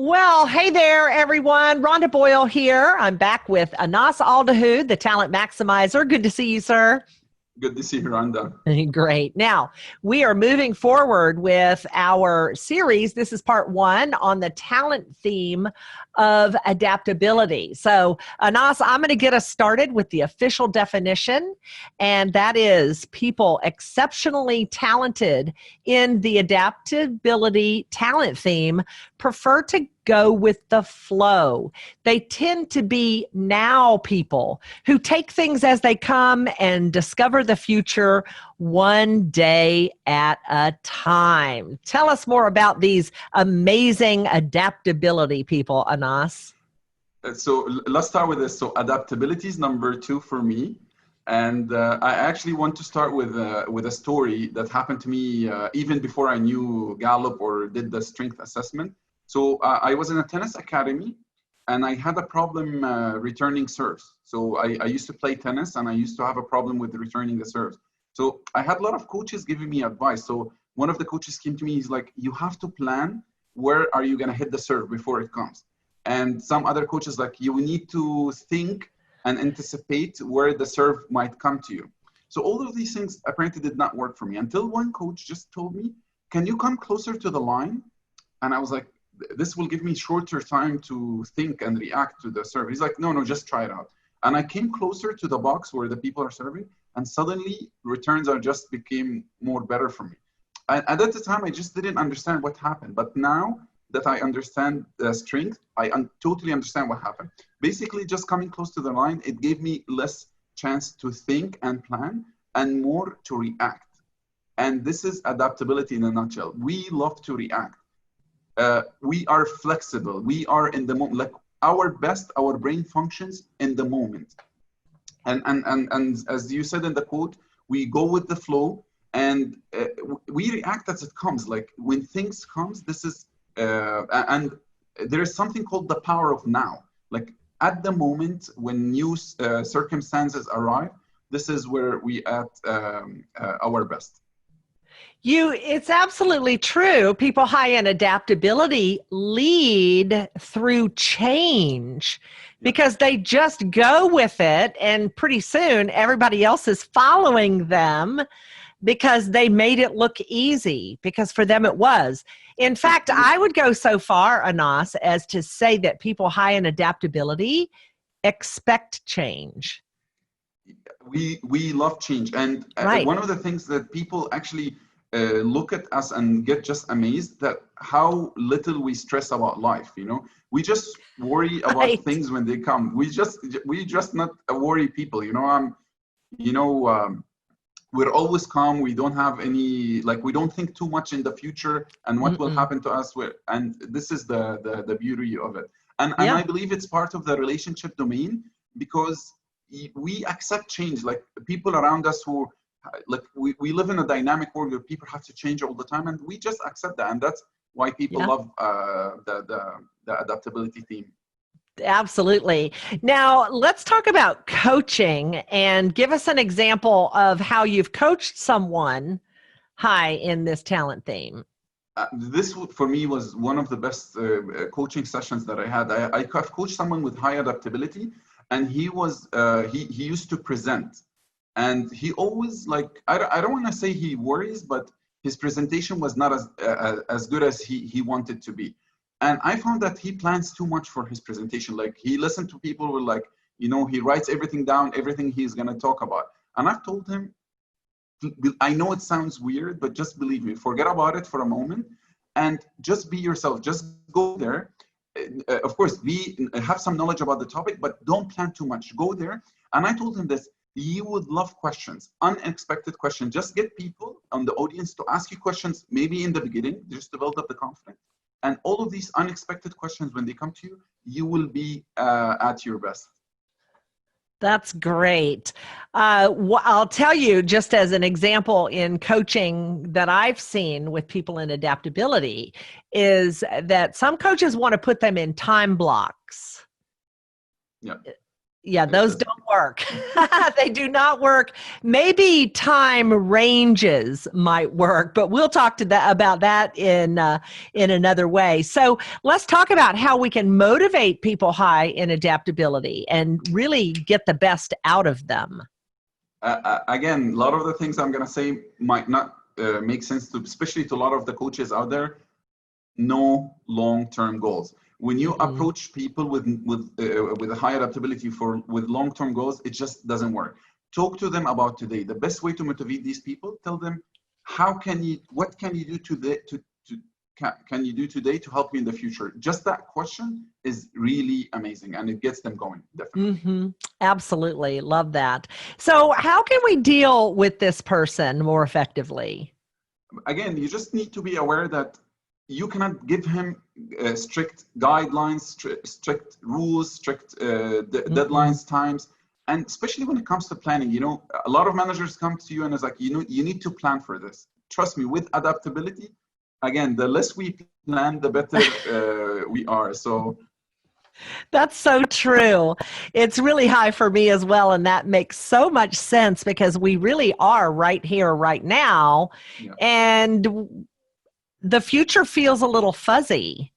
Well, hey there, everyone. Rhonda Boyle here. I'm back with Anas Aldahoud, the Talent Maximizer. Good to see you, sir. Good to see you, Rhonda. Great. Now, we are moving forward with our series. This is part 1 on the talent theme of adaptability. So, Anas, I'm going to get us started with the official definition, and that is people exceptionally talented in the adaptability talent theme prefer to go with the flow. They tend to be now people who take things as they come and discover the future one day at a time. Tell us more about these amazing adaptability people, Anas. So let's start with this. So adaptability is number 2 for me. And I actually want to start with a story that happened to me even before I knew Gallup or did the strength assessment. So I was in a tennis academy and I had a problem returning serves. So I used to play tennis and I used to have a problem with returning the serves. So I had a lot of coaches giving me advice. So one of the coaches came to me, he's like, you have to plan where are you going to hit the serve before it comes. And some other coaches like, you need to think and anticipate where the serve might come to you. So all of these things apparently did not work for me until one coach just told me, can you come closer to the line? And I was like, this will give me shorter time to think and react to the serve. He's like, no, just try it out. And I came closer to the box where the people are serving, and suddenly returns are just became better for me. And at the time, I just didn't understand what happened. But now that I understand the strength, I totally understand what happened. Basically, just coming close to the line, it gave me less chance to think and plan and more to react. And this is adaptability in a nutshell. We love to react. We are flexible. We are in the moment, like our brain functions in the moment. And as you said in the quote, we go with the flow and we react as it comes. Like when things comes, this is, and there is something called the power of now. Like at the moment when new circumstances arrive, this is where we at our best. It's absolutely true. People high in adaptability lead through change because they just go with it, and pretty soon everybody else is following them because they made it look easy, because for them it was. In fact, I would go so far, Anas, as to say that people high in adaptability expect change. We love change. And right. One of the things that people actually look at us and get just amazed that how little we stress about life. We just worry about right. things when they come. We just not worry people. We're always calm. We don't have any, we don't think too much in the future and what will happen to us. And this is the beauty of it. And I believe it's part of the relationship domain because we accept change. Like people around us who, we live in a dynamic world where people have to change all the time, and we just accept that. And that's why people love the adaptability theme. Absolutely. Now, let's talk about coaching and give us an example of how you've coached someone high in this talent theme. This, for me, was one of the best coaching sessions that I had. I've coached someone with high adaptability, and he was he used to present. And he always, I don't want to say he worries, but his presentation was not as good as he wanted to be. And I found that he plans too much for his presentation. Like he listened to people who he writes everything down, everything he's going to talk about. And I've told him, I know it sounds weird, but just believe me, forget about it for a moment and just be yourself. Just go there. Of course, have some knowledge about the topic, but don't plan too much. Go there. And I told him this. You would love questions, unexpected questions. Just get people on the audience to ask you questions, maybe in the beginning, just to build up the confidence. And all of these unexpected questions, when they come to you, you will be at your best. That's great. I'll tell you, just as an example in coaching that I've seen with people in adaptability, is that some coaches want to put them in time blocks. Yeah. Yeah, those don't work. They do not work. Maybe time ranges might work, but we'll talk about that in another way. So let's talk about how we can motivate people high in adaptability and really get the best out of them. Again, a lot of the things I'm going to say might not make sense to, especially to a lot of the coaches out there. No long-term goals. When you approach people with a high adaptability with long-term goals, it just doesn't work. Talk to them about today. The best way to motivate these people, tell them, what can you do today to help you in the future? Just that question is really amazing, and it gets them going, definitely. Absolutely. Love that. So how can we deal with this person more effectively? Again, you just need to be aware that you cannot give him strict guidelines, strict rules, strict deadlines, times. And especially when it comes to planning, you know, a lot of managers come to you and it's like, you need to plan for this. Trust me, with adaptability, again, the less we plan, the better we are. So that's so true. It's really high for me as well. And that makes so much sense because we really are right here, right now. Yeah. And the future feels a little fuzzy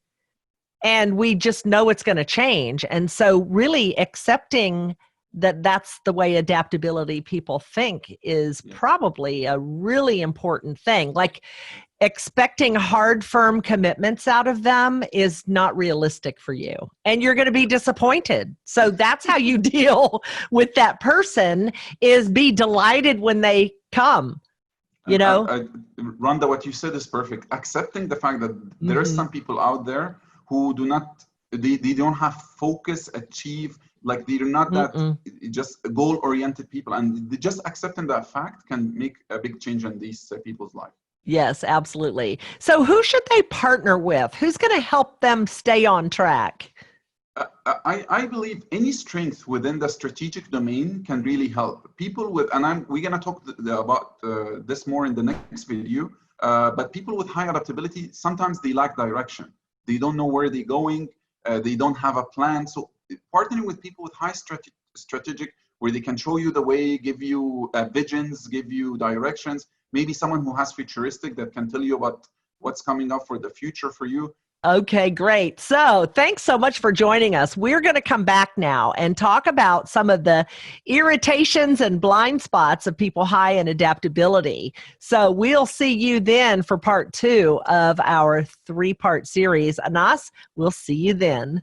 and we just know it's going to change. And so really accepting that that's the way adaptability people think is probably a really important thing. Like expecting hard, firm commitments out of them is not realistic for you. And you're going to be disappointed. So that's how you deal with that person, is be delighted when they come. You know, Rhonda, what you said is perfect. Accepting the fact that there are some people out there who do not, they don't have focus, achieve, like they're not that just goal-oriented people. And just accepting that fact can make a big change in these people's life. Yes, absolutely. So who should they partner with? Who's going to help them stay on track? I believe any strength within the strategic domain can really help people with, and we're going to talk about this more in the next video, but people with high adaptability, sometimes they lack direction. They don't know where they're going. They don't have a plan. So partnering with people with high strategic, where they can show you the way, give you visions, give you directions, maybe someone who has futuristic that can tell you about what's coming up for the future for you. Okay, great. So thanks so much for joining us. We're going to come back now and talk about some of the irritations and blind spots of people high in adaptability. So we'll see you then for part 2 of our 3-part series. Anas, we'll see you then.